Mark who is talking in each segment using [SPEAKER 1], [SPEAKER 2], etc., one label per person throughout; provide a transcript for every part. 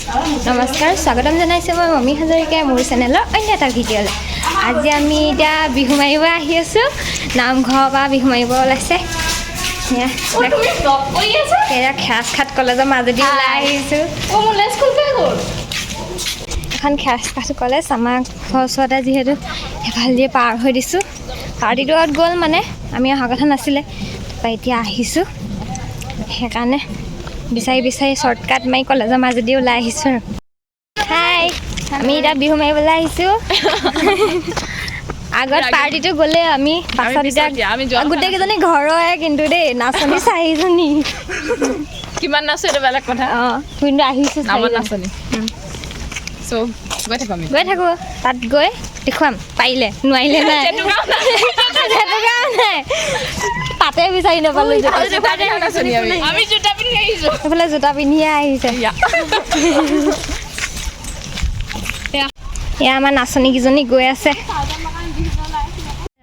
[SPEAKER 1] নমস্কাৰ স্বাগতম জনাইছোঁ মই মমি হাজৰিকাই মোৰ চেনেলৰ অন্য এটা ভিডিঅ'লৈ। আজি আমি এতিয়া বিহু মাৰিব আহি আছোঁ। নামঘৰৰ পৰা বিহু মাৰিব ওলাইছে। এয়া খেৰাজখাট কলেজৰ মাজেদি ওলাই আহিছোঁ। এখন খেৰাজখাট কলেজ আমাৰ ঘৰৰ ওচৰতে, যিহেতু সেইফালেদি পাৰ হৈ দিছোঁ। পাৰ্টিটো গ'ল মানে আমি অহা কথা নাছিলে, তাৰপৰা এতিয়া আহিছোঁ। সেইকাৰণে বিচাৰি শ্বৰ্টকাট মাৰি কলেজৰ মাজেদি ওলাই আহিছোঁ। হাই, আমি এতিয়া বিহু মাৰিবলৈ আহিছোঁ। আগত পাৰ্টিটো গ'লে আমি পাছত এতিয়া গোটেইকেইজনী ঘৰৰে, কিন্তু দেই নাচনী 4জনী।
[SPEAKER 2] কিমান নাচো এইটো বেলেগ কথা।
[SPEAKER 1] কিন্তু আহিছোঁ
[SPEAKER 2] নাচনী।
[SPEAKER 1] গৈ থাকোঁ, তাত গৈ দেখুৱাম পাৰিলে, নোৱাৰিলে নাই। তাতে বিচাৰি নাপালোঁ। এইফালে জোতা পিন্ধিয়ে আহিছে। এয়া আমাৰ নাচনীকেইজনী গৈ আছে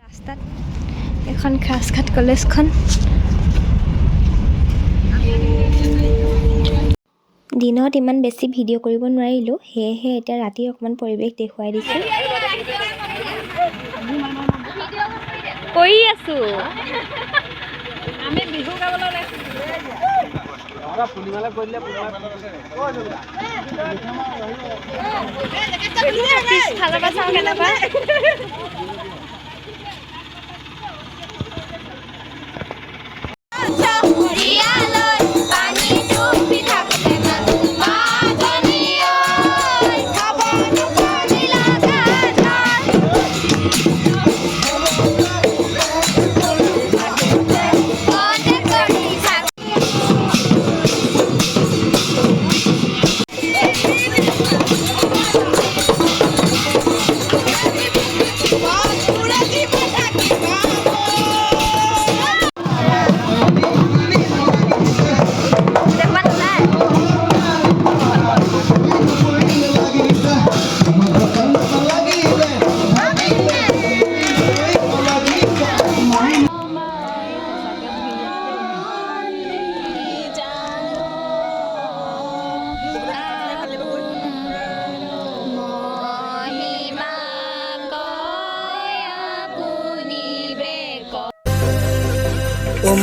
[SPEAKER 1] ৰাস্তাত। এখন খেৰাজখাট কলেজখন। দিনত ইমান বেছি ভিডিঅ' কৰিব নোৱাৰিলোঁ, সেয়েহে এতিয়া ৰাতি অকণমান পৰিৱেশ দেখুৱাই দিছোঁ। কৰি আছোঁ আমি বিহু গাবলৈ ওলাইছোঁ। পিছফালৰ পৰা চাওঁ কেনেকুৱা।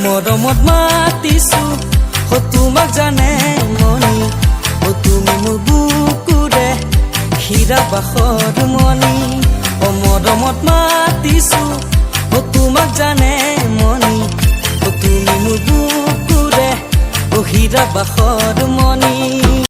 [SPEAKER 3] মৰমত মাতিছো তোমাক জানে মনি, তুমি মোৰ বুকুৰে হীৰা বাখৰ মনি। মৰমত মাতিছো তোমাক জানে মনি, তুমি মোৰ বুকুৰে হীৰা বাখৰ মনি।